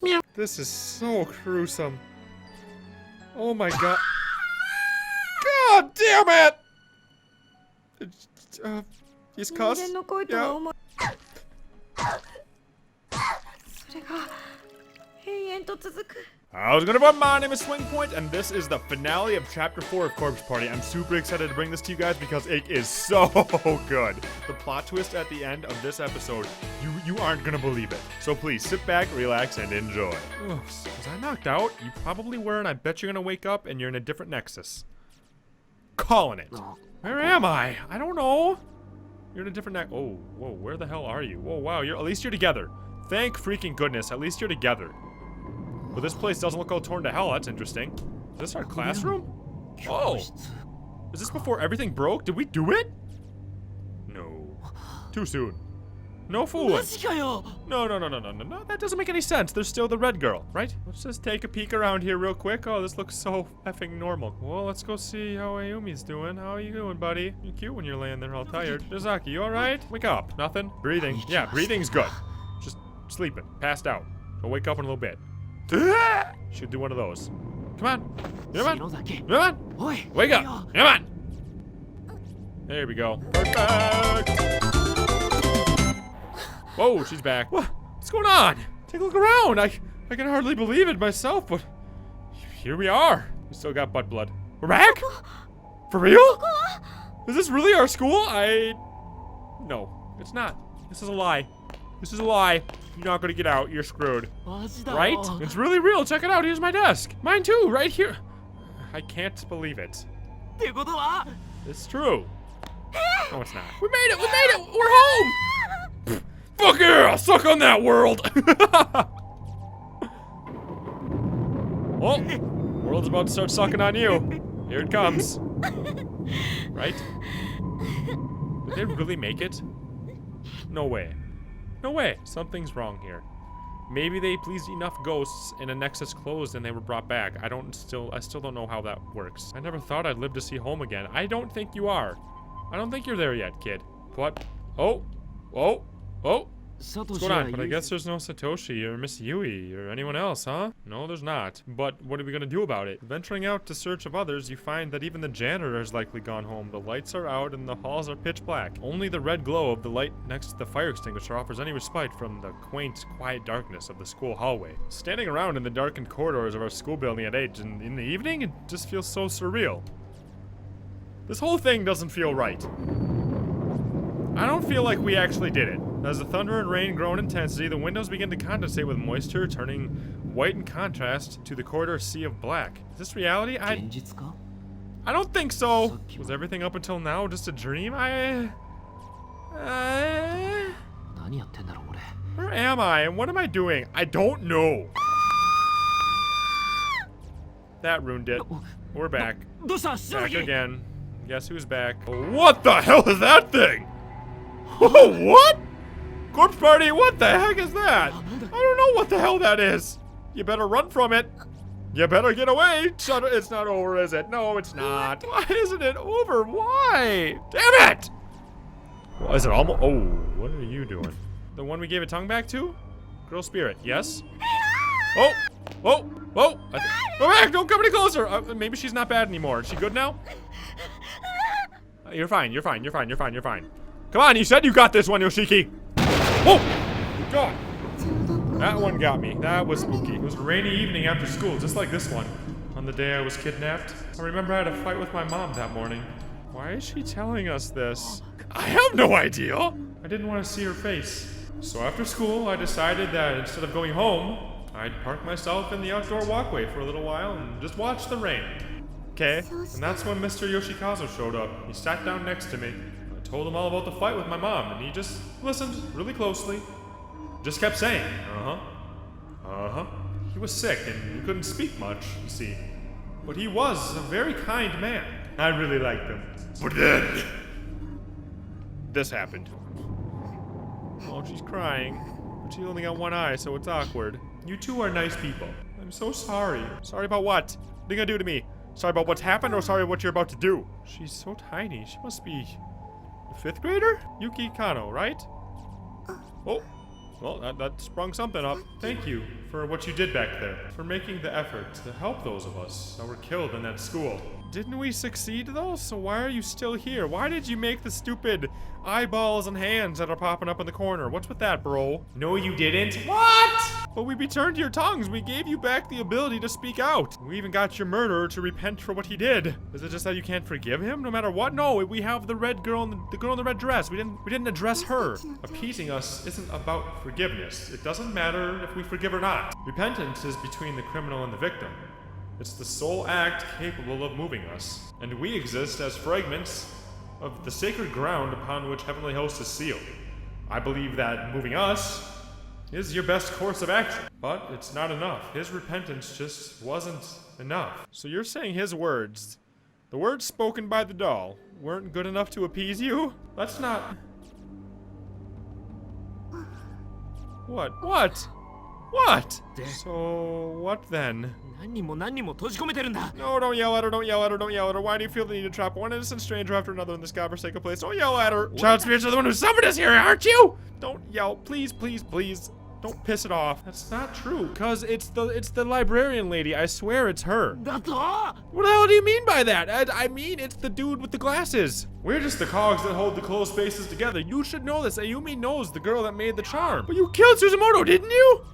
Meow. This is so gruesome. Oh my god. God damn it! He's cussed. Yeah. それが永遠と続く。 How's it going, everyone? My name is SwingPoynt, and this is the finale of Chapter 4 of Corpse Party. I'm super excited to bring this to you guys because it is so good. The plot twist at the end of this episode, you aren't going to believe it. So please sit back, relax, and enjoy. Ugh, was I knocked out? You probably were, and I bet you're going to wake up and you're in a different Nexus. Calling it. Where am I? I don't know. You're in a different Oh, whoa, where the hell are you? Whoa, wow, at least you're together. Thank freaking goodness, at least you're together. But this place doesn't look all torn to hell. That's interesting. Is this our classroom? Oh. Is this before everything broke? Did we do it? No. Too soon. No fooling. No. That doesn't make any sense. There's still the red girl, right? Let's just take a peek around here real quick. Oh, this looks so effing normal. Well, let's go see how Ayumi's doing. How are you doing, buddy? You're cute when you're laying there all tired. Shizaki, you alright? Wake up. Nothing? Breathing. Yeah, breathing's good. Just sleeping. Passed out. I'll wake up in a little bit. Should do one of those. Come on. Come on. Come on. Wake up. Come on. There we go. Perfect. Whoa, she's back. What's going on? Take a look around. I can hardly believe it myself, but here we are. We still got butt blood. We're back? For real? Is this really our school? No, it's not. This is a lie. This is a lie. You're not gonna get out. You're screwed. Right? It's really real. Check it out. Here's my desk. Mine too, right here. I can't believe it. It's true. No, it's not. We made it. We made it. We're home. Fuck yeah. Suck on that, world. Oh, world's about to start sucking on you. Here it comes. Right? Did they really make it? No way. No way. Something's wrong here. Maybe they pleased enough ghosts and a Nexus closed and they were brought back. I still don't know how that works. I never thought I'd live to see home again. I don't think you are. I don't think you're there yet, kid. What? Oh. What's going on? But I guess there's no Satoshi or Miss Yui or anyone else, huh? No, there's not. But what are we gonna do about it? Venturing out to search of others, you find that even the janitor has likely gone home. The lights are out and the halls are pitch black. Only the red glow of the light next to the fire extinguisher offers any respite from the quaint, quiet darkness of the school hallway. Standing around in the darkened corridors of our school building at 8 in the evening, it just feels so surreal. This whole thing doesn't feel right. I don't feel like we actually did it. As the thunder and rain grow in intensity, the windows begin to condensate with moisture, turning white in contrast to the corridor sea of black. Is this reality? I don't think so. Was everything up until now just a dream? Where am I and what am I doing? I don't know. That ruined it. We're back. Back again. Guess who's back? What the hell is that thing? Oh, what? Corpse Party, what the heck is that? I don't know what the hell that is. You better run from it. You better get away. Shut it. It's not over, is it? No, it's not. Why isn't it over? Why? Damn it! Well, is it almost? Oh, what are you doing? The one we gave a tongue back to? Girl Spirit, yes? Oh! Go back! Don't come any closer! Maybe she's not bad anymore. Is she good now? You're fine. Come on, you said you got this one, Yoshiki! Oh! God! That one got me. That was spooky. It was a rainy evening after school, just like this one. On the day I was kidnapped. I remember I had a fight with my mom that morning. Why is she telling us this? I have no idea! I didn't want to see her face. So after school, I decided that instead of going home, I'd park myself in the outdoor walkway for a little while and just watch the rain. Okay? And that's when Mr. Yoshikazu showed up. He sat down next to me. I told him all about the fight with my mom, and he just listened really closely. Just kept saying, He was sick, and he couldn't speak much, you see. But he was a very kind man. I really liked him. But then this happened. Oh, she's crying. But she only got one eye, so it's awkward. You two are nice people. I'm so sorry. Sorry about what? What are you gonna do to me? Sorry about what's happened, or sorry what you're about to do? She's so tiny. She must be a 5th grader? Yuki Kano, right? Oh. Well, that sprung something up. Thank you for what you did back there. For making the effort to help those of us that were killed in that school. Didn't we succeed though? So why are you still here? Why did you make the stupid eyeballs and hands that are popping up in the corner? What's with that, bro? No, you didn't. What? But we returned your tongues. We gave you back the ability to speak out. We even got your murderer to repent for what he did. Is it just that you can't forgive him no matter what? No, we have the red girl and the girl in the red dress. We didn't address her. Appeasing us isn't about forgiveness. It doesn't matter if we forgive or not. Repentance is between the criminal and the victim. It's the sole act capable of moving us, and we exist as fragments of the sacred ground upon which Heavenly Host is sealed. I believe that moving us is your best course of action, but it's not enough. His repentance just wasn't enough. So you're saying his words, the words spoken by the doll, weren't good enough to appease you? That's not... What? What? What? So, what then? No, don't yell at her, don't yell at her, don't yell at her. Why do you feel the need to trap one innocent stranger after another in this godforsaken place? Don't yell at her. Child spirits are the one who summoned us here, aren't you? Don't yell, please, please, please. Don't piss it off. That's not true, cause it's the librarian lady. I swear it's her. What the hell do you mean by that? I mean, it's the dude with the glasses. We're just the cogs that hold the closed spaces together. You should know this. Ayumi knows the girl that made the charm. But you killed Suzumoto, didn't you?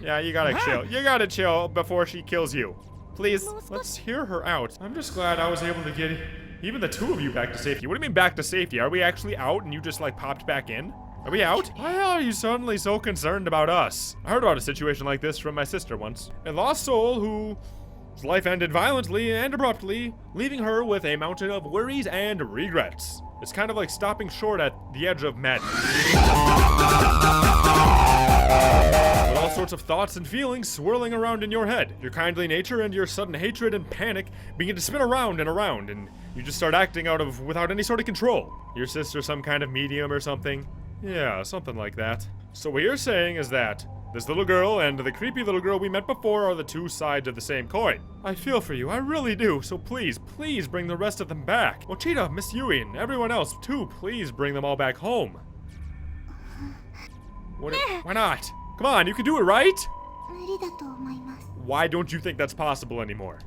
Yeah, you gotta chill. You gotta chill before she kills you. Please, let's hear her out. I'm just glad I was able to get even the two of you back to safety. What do you mean back to safety? Are we actually out and you just like popped back in? Are we out? Why are you suddenly so concerned about us? I heard about a situation like this from my sister once. A lost soul whose life ended violently and abruptly, leaving her with a mountain of worries and regrets. It's kind of like stopping short at the edge of madness. With all sorts of thoughts and feelings swirling around in your head. Your kindly nature and your sudden hatred and panic begin to spin around and around, and you just start acting without any sort of control. Your sister's some kind of medium or something? Yeah, something like that. So what you're saying is that this little girl and the creepy little girl we met before are the two sides of the same coin. I feel for you, I really do, so please, please bring the rest of them back. Mochida, Miss Yui, and everyone else too, please bring them all back home. Why not? Come on, you can do it, right? Why don't you think that's possible anymore?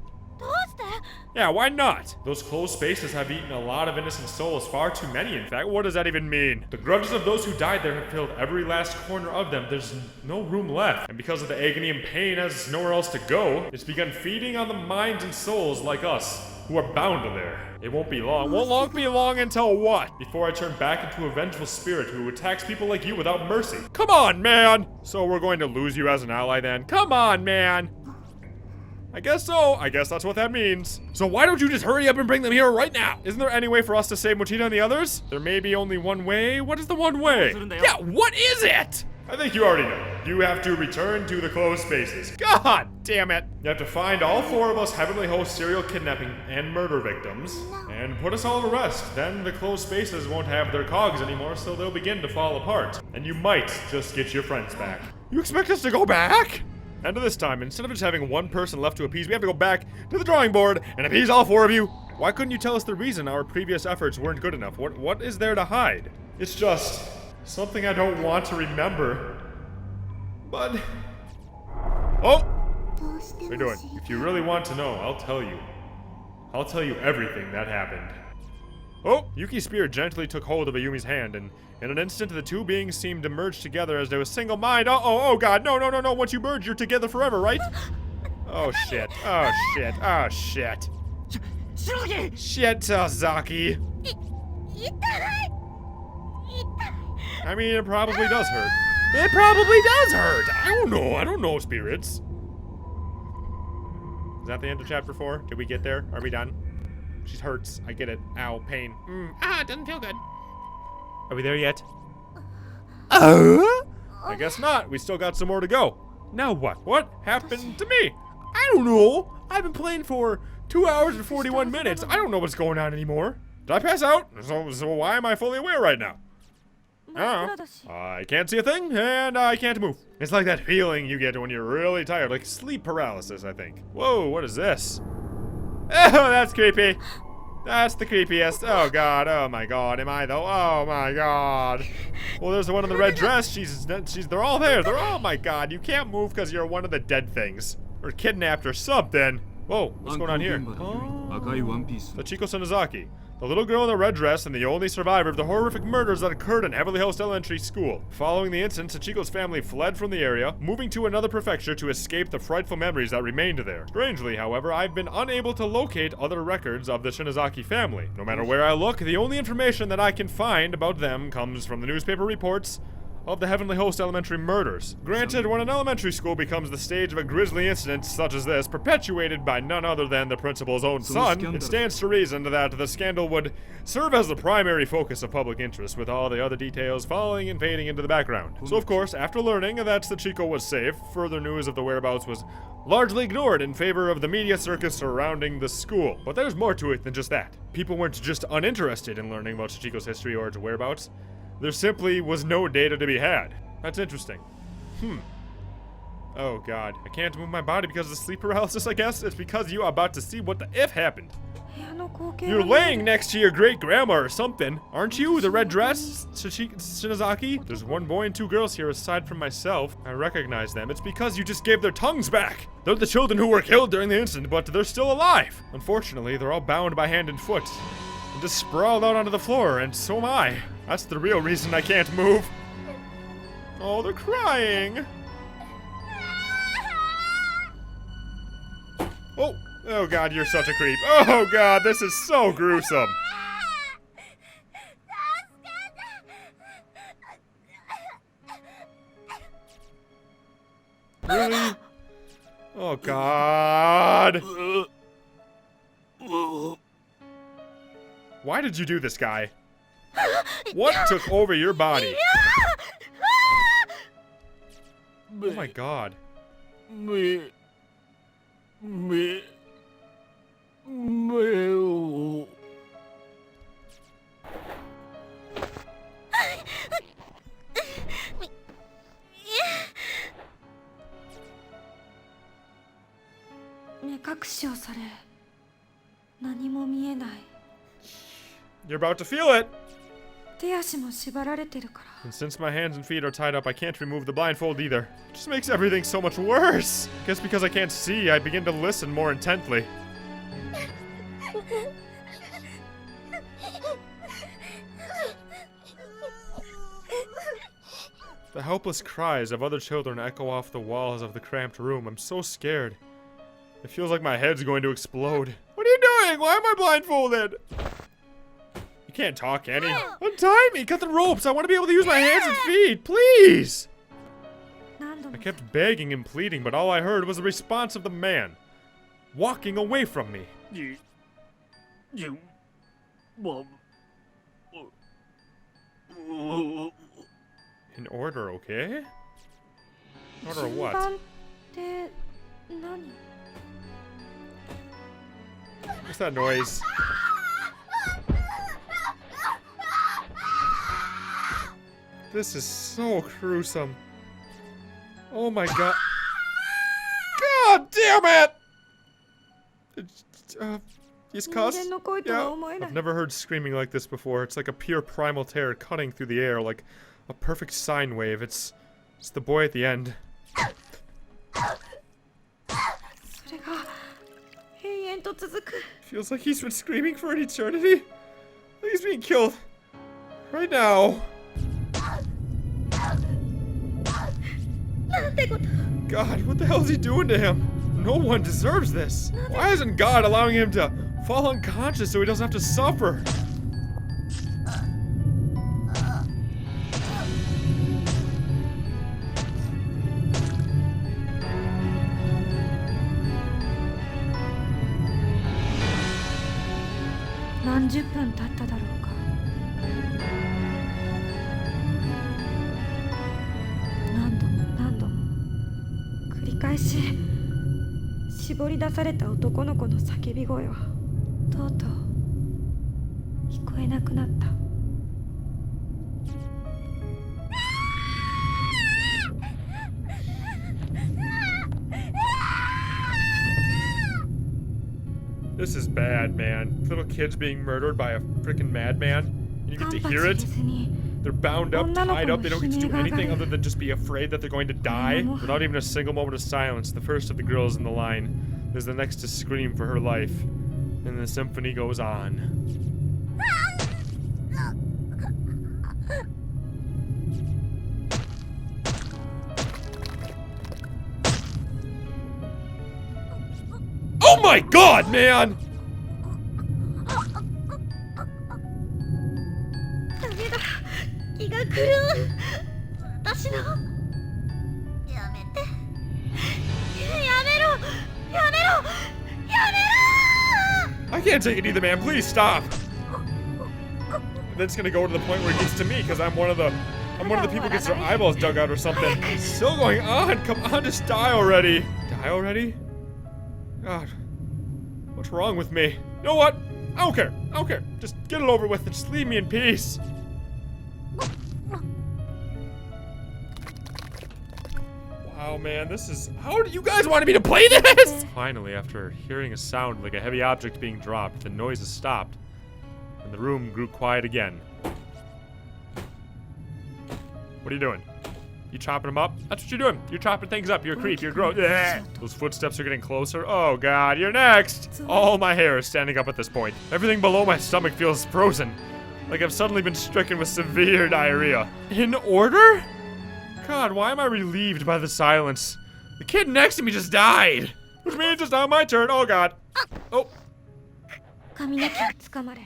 Yeah, why not? Those closed spaces have eaten a lot of innocent souls, far too many in fact. What does that even mean? The grudges of those who died there have filled every last corner of them. There's no room left. And because of the agony and pain has nowhere else to go, it's begun feeding on the minds and souls like us, who are bound to there. It won't be long. Won't be long until what? Before I turn back into a vengeful spirit who attacks people like you without mercy. Come on, man! So we're going to lose you as an ally then? Come on, man! I guess so. I guess that's what that means. So why don't you just hurry up and bring them here right now? Isn't there any way for us to save Mochida and the others? There may be only one way. What is the one way? Yeah, what is it? I think you already know. You have to return to the closed spaces. God damn it. You have to find all four of us Heavenly Host serial kidnapping and murder victims and put us all to rest. Then the closed spaces won't have their cogs anymore, so they'll begin to fall apart. And you might just get your friends back. You expect us to go back? And this time, instead of just having one person left to appease, we have to go back to the drawing board and appease all four of you. Why couldn't you tell us the reason our previous efforts weren't good enough? What is there to hide? It's just something I don't want to remember. But... Oh! What are you doing? If you really want to know, I'll tell you. I'll tell you everything that happened. Oh! Yuki's spear gently took hold of Ayumi's hand, and in an instant the two beings seemed to merge together as they were a single mind. Oh god, no. Once you merge, you're together forever, right? Oh shit, oh shit, oh shit. Shit, Sasaki. I mean, it probably does hurt. It probably does hurt. I don't know, spirits. Is that the end of chapter 4? Did we get there? Are we done? She hurts. I get it. Ow, pain. It doesn't feel good. Are we there yet? I guess not. We still got some more to go. Now what? What happened to me? I don't know. I've been playing for 2 hours and 41 minutes. I don't know what's going on anymore. Did I pass out? So why am I fully aware right now? I don't know. I can't see a thing, and I can't move. It's like that feeling you get when you're really tired, like sleep paralysis, I think. Whoa, what is this? Oh, that's creepy. That's the creepiest. Oh god, oh my god, am I though? Oh my god. Well, there's the one in the red dress. They're all there. They're all, oh my god. You can't move because you're one of the dead things. Or kidnapped or something. Whoa, what's going on here? Oh, Sachiko Sonozaki. The little girl in the red dress and the only survivor of the horrific murders that occurred in Heavenly Host Elementary School. Following the incident, Sachiko's family fled from the area, moving to another prefecture to escape the frightful memories that remained there. Strangely, however, I've been unable to locate other records of the Shinozaki family. No matter where I look, the only information that I can find about them comes from the newspaper reports of the Heavenly Host Elementary murders. Granted, when an elementary school becomes the stage of a grisly incident such as this, perpetuated by none other than the principal's own son, it stands to reason that the scandal would serve as the primary focus of public interest, with all the other details falling and fading into the background. So of course, after learning that Sachiko was safe, further news of the whereabouts was largely ignored in favor of the media circus surrounding the school. But there's more to it than just that. People weren't just uninterested in learning about Sachiko's history or its whereabouts. There simply was no data to be had. That's interesting. Oh god. I can't move my body because of the sleep paralysis, I guess? It's because you are about to see what the if happened. You're laying next to your great-grandma or something. Aren't you? The red dress? Shinozaki? There's one boy and two girls here aside from myself. I recognize them. It's because you just gave their tongues back. They're the children who were killed during the incident, but they're still alive. Unfortunately, they're all bound by hand and foot. And just sprawled out onto the floor, and so am I. That's the real reason I can't move. Oh, they're crying. Oh god, you're such a creep. Oh god, this is so gruesome. Really? Oh god. Why did you do this, guy? What took over your body? Oh my god. You're about to feel it. And since my hands and feet are tied up, I can't remove the blindfold either. It just makes everything so much worse. Guess because I can't see, I begin to listen more intently. The helpless cries of other children echo off the walls of the cramped room. I'm so scared. It feels like my head's going to explode. What are you doing? Why am I blindfolded? You can't talk, can he? Untie me! Cut the ropes! I want to be able to use my hands and feet! Please! I kept begging and pleading, but all I heard was the response of the man, walking away from me. In order, okay? In order what? What's that noise? This is so gruesome. Oh my god. God damn it! He's cussed? Yeah. I've never heard screaming like this before. It's like a pure primal terror cutting through the air like a perfect sine wave. It's the boy at the end. Feels like he's been screaming for an eternity. Like he's being killed right now. God, what the hell is he doing to him? No one deserves this. Why isn't God allowing him to fall unconscious so he doesn't have to suffer? This is bad, man. Little kids being murdered by a freaking madman. And you get to hear it. They're bound up, tied up. They don't get to do anything other than just be afraid that they're going to die. Without even a single moment of silence, the first of the girls in the line is the next to scream for her life. And the symphony goes on. Oh my god, man! ダメだ、気が狂う。私の。やめて。やめろ。やめろ。やめろ。 I can't take it either, man. Please stop. And then it's gonna go to the point where it gets to me because I'm one of the people who gets their eyeballs dug out or something. It's still going on. Come on, just die already. Die already? God, what's wrong with me? You know what? I don't care. I don't care. Just get it over with and just leave me in peace. Wow, man, this is... How do you guys wanted me to play this? Finally, after hearing a sound like a heavy object being dropped, the noises stopped, and the room grew quiet again. What are you doing? You chopping them up? That's what you're doing. You're chopping things up. You're a creep. You're gross. Those footsteps are getting closer. Oh, God. You're next. All my hair is standing up at this point. Everything below my stomach feels frozen. Like I've suddenly been stricken with severe diarrhea. In order? God, why am I relieved by the silence? The kid next to me just died. Which means it's now my turn. Oh, God. Oh. 髪の毛をつかまれ、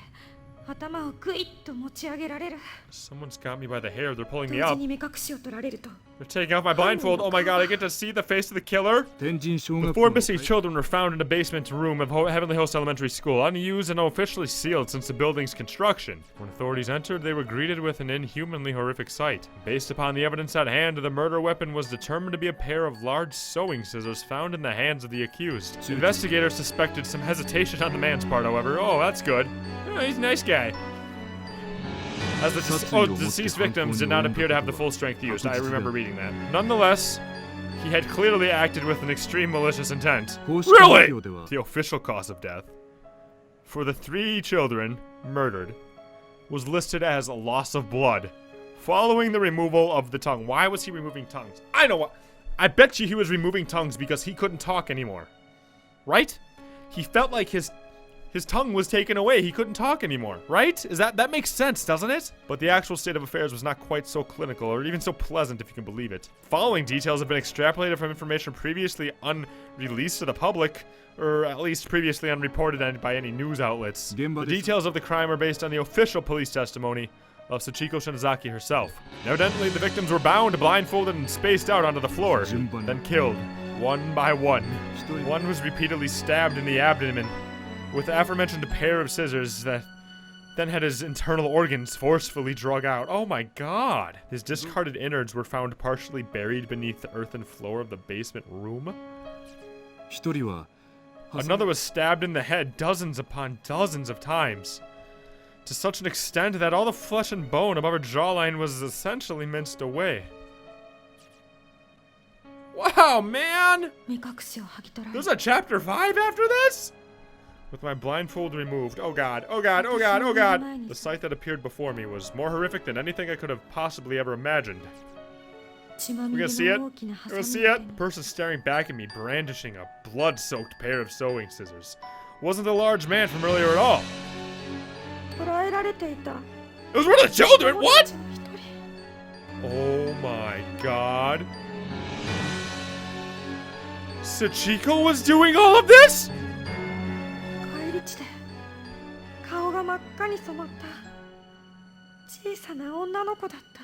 頭をグイッと持ち上げられる。 Someone's got me by the hair. They're pulling me 同 up. 時に目隠しを取られると。 They're taking off my blindfold. Oh my god, I get to see the face of the killer. The 4 missing children were found in a basement room of Heavenly Host Elementary School, unused and officially sealed since the building's construction. When authorities entered, they were greeted with an inhumanly horrific sight. Based upon the evidence at hand, the murder weapon was determined to be a pair of large sewing scissors found in the hands of the accused. Investigators suspected some hesitation on the man's part, however. Oh, that's good. Oh, he's a nice guy. As the deceased victims did not appear to have the full strength used. I remember reading that. Nonetheless, he had clearly acted with an extreme malicious intent. Really? The official cause of death for the 3 children murdered was listed as a loss of blood following the removal of the tongue. Why was he removing tongues? I know what. I bet you he was removing tongues because he couldn't talk anymore. Right? He felt like his tongue was taken away. He couldn't talk anymore, right? That makes sense, doesn't it? But the actual state of affairs was not quite so clinical or even so pleasant, if you can believe it. Following details have been extrapolated from information previously unreleased to the public, or at least previously unreported by any news outlets. The details of the crime are based on the official police testimony of Sachiko Shinozaki herself. Evidently, the victims were bound, blindfolded, and spaced out onto the floor, then killed, one by one. One was repeatedly stabbed in the abdomen with the aforementioned pair of scissors that then had his internal organs forcefully drug out. Oh my god! His discarded innards were found partially buried beneath the earthen floor of the basement room. Another was stabbed in the head dozens upon dozens of times, to such an extent that all the flesh and bone above her jawline was essentially minced away. Wow, man! There's a chapter 5 after this? With my blindfold removed. Oh god, oh god, oh god, oh god! The sight that appeared before me was more horrific than anything I could have possibly ever imagined. We're gonna see it? We're gonna see it? The person staring back at me, brandishing a blood-soaked pair of sewing scissors. Wasn't the large man from earlier at all. It was one of the children! What? Oh my god. Sachiko was doing all of this?! 顔が真っ赤に染まった小さな女の子だった。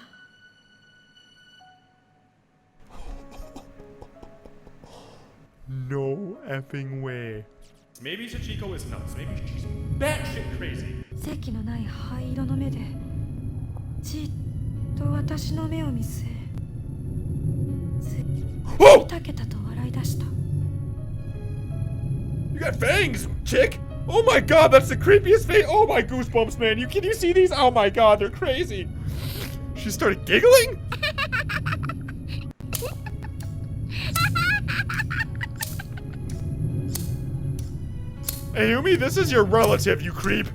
No effing way. Maybe Sachiko is nuts. Maybe she's batshit crazy. 席のない灰色の目でじっと私の目を見据え見たけたと笑い出した。 You got fangs, chick! Oh my god, that's the creepiest face! Oh my goosebumps, man! Can you see these? Oh my god, they're crazy! She started giggling? Ayumi, this is your relative, you creep.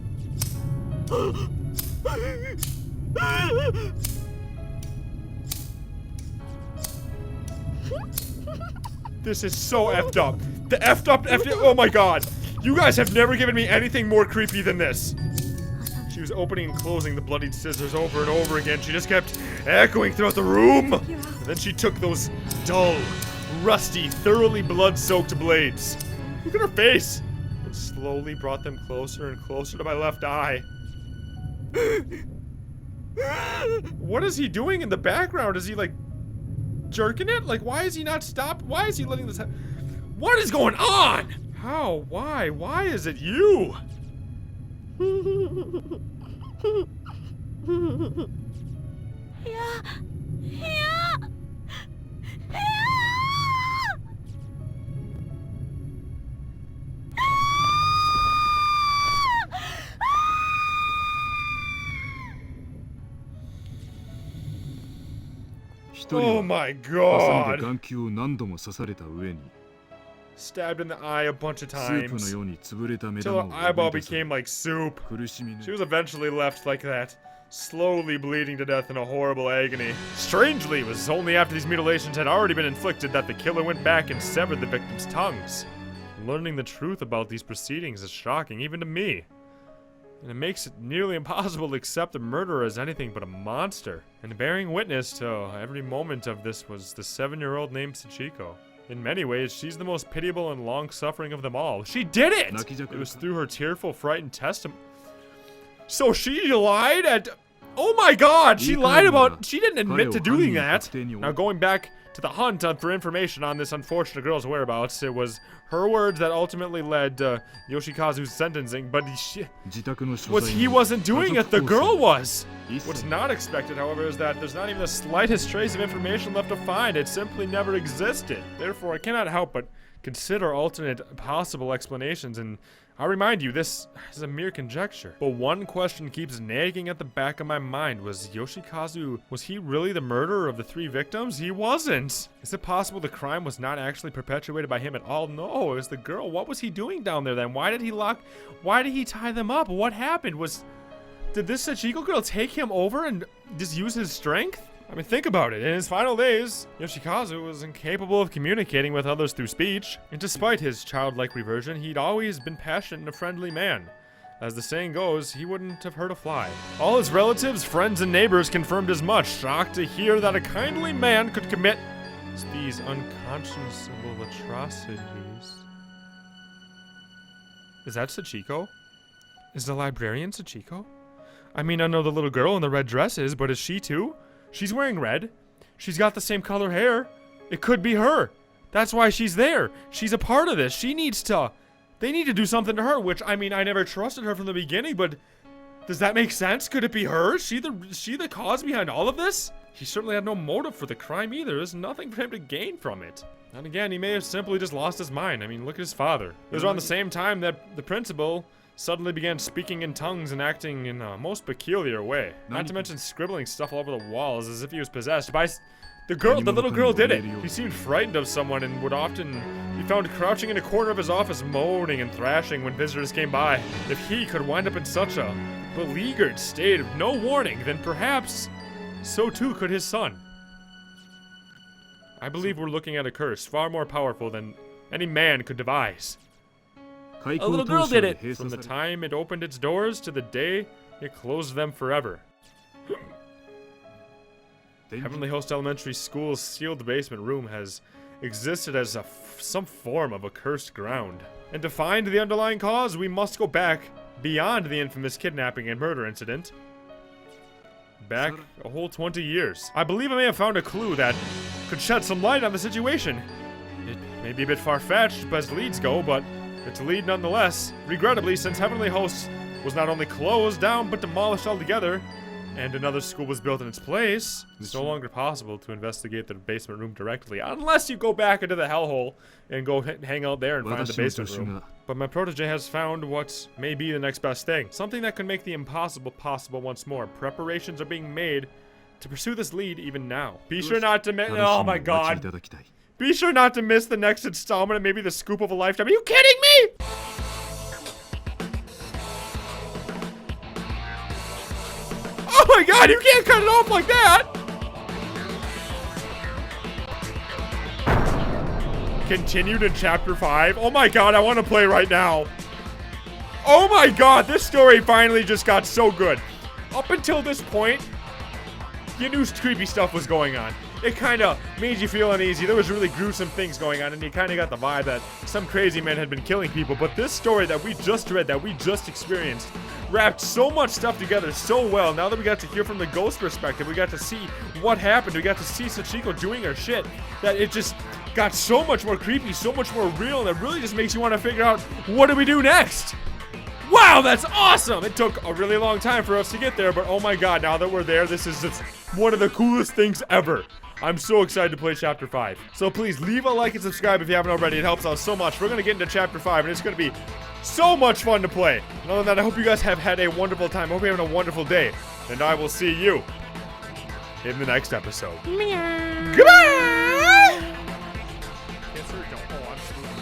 This is so effed up. The effed up, oh my god. You guys have never given me anything more creepy than this. She was opening and closing the bloodied scissors over and over again. She just kept echoing throughout the room. And then she took those dull, rusty, thoroughly blood-soaked blades. Look at her face. And slowly brought them closer and closer to my left eye. What is he doing in the background? Is he like jerking it? Like, why is he not stopped? Why is he letting this happen? What is going on? How? Why? Why is it you? Oh my god! Stabbed in the eye a bunch of times till her eyeball became like soup. She was eventually left like that, slowly bleeding to death in a horrible agony. Strangely, it was only after these mutilations had already been inflicted that the killer went back and severed the victims' tongues. Learning the truth about these proceedings is shocking, even to me. And it makes it nearly impossible to accept the murderer as anything but a monster. And bearing witness to every moment of this was the 7-year-old named Sachiko. In many ways, she's the most pitiable and long-suffering of them all. She did it! It was through her tearful, frightened testimony. So she lied at... Oh my god! She lied about... She didn't admit to doing that. Now going back to the hunt for information on this unfortunate girl's whereabouts, it was her words that ultimately led to Yoshikazu's sentencing, but he wasn't doing it, the girl was! What's not expected, however, is that there's not even the slightest trace of information left to find. It simply never existed. Therefore, I cannot help but consider alternate possible explanations, and I remind you, this is a mere conjecture. But one question keeps nagging at the back of my mind. Was Yoshikazu, was he really the murderer of the 3 victims? He wasn't. Is it possible the crime was not actually perpetuated by him at all? No, it was the girl. What was he doing down there then? Why did he tie them up? What happened? Did this Sachiko girl take him over and just use his strength? I mean, think about it. In his final days, Yoshikazu was incapable of communicating with others through speech. And despite his childlike reversion, he'd always been passionate and a friendly man. As the saying goes, he wouldn't have hurt a fly. All his relatives, friends, and neighbors confirmed as much, shocked to hear that a kindly man could commit these unconscionable atrocities. Is that Sachiko? Is the librarian Sachiko? I mean, I know the little girl in the red dress is, but is she too? She's wearing red. She's got the same color hair. It could be her. That's why she's there. She's a part of this. They need to do something to her, which, I mean, I never trusted her from the beginning, but does that make sense? Could it be her? Is she the cause behind all of this? He certainly had no motive for the crime either. There's nothing for him to gain from it. And again, he may have simply just lost his mind. I mean, look at his father. It was around the same time that the principal suddenly began speaking in tongues and acting in a most peculiar way. Not to mention scribbling stuff all over the walls as if he was possessed by... The little girl did it. He seemed frightened of someone and would often be found crouching in a corner of his office moaning and thrashing when visitors came by. If he could wind up in such a beleaguered state of no warning, then perhaps so too could his son. I believe we're looking at a curse far more powerful than any man could devise. A little girl did it! From the time it opened its doors to the day it closed them forever. Heavenly Host Elementary School's sealed basement room has existed as some form of accursed ground. And to find the underlying cause, we must go back beyond the infamous kidnapping and murder incident. Back a whole 20 years. I believe I may have found a clue that could shed some light on the situation. It may be a bit far-fetched as leads go, but it's a lead nonetheless. Regrettably, since Heavenly Host was not only closed down, but demolished altogether, and another school was built in its place, it's no longer possible to investigate the basement room directly, unless you go back into the hellhole and go hang out there and find the basement room. But my protege has found what may be the next best thing. Something that can make the impossible possible once more. Preparations are being made to pursue this lead even now. Be sure not to miss- Oh my god. Be sure not to miss the next installment and maybe the scoop of a lifetime. Are you kidding me? my god, you can't cut it off like that! Continued in chapter 5. Oh my god, I want to play right now. Oh my god, this story finally just got so good. Up until this point, you knew creepy stuff was going on. It kind of made you feel uneasy. There was really gruesome things going on, and you kind of got the vibe that some crazy man had been killing people. But this story that we just read, that we just experienced, wrapped so much stuff together so well. Now that we got to hear from the ghost perspective, we got to see what happened, we got to see Sachiko doing her shit, that it just got so much more creepy, so much more real, and it really just makes you want to figure out, what do we do next? Wow, that's awesome! It took a really long time for us to get there, but oh my god, now that we're there, this is just one of the coolest things ever. I'm so excited to play Chapter 5. So please, leave a like and subscribe if you haven't already. It helps out so much. We're going to get into Chapter 5, and it's going to be so much fun to play. And other than that, I hope you guys have had a wonderful time. I hope you're having a wonderful day. And I will see you in the next episode. Goodbye! Yes, sir, don't. Oh, I'm smoothing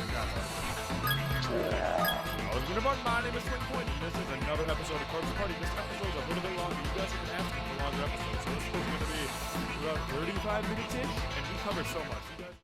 my name is SwingPoynt, and this is another episode of Corpse Party. This episode is a little bit longer. You guys have been asking for longer episodes, so this is going to be about 35 minutes-ish, and we covered so much.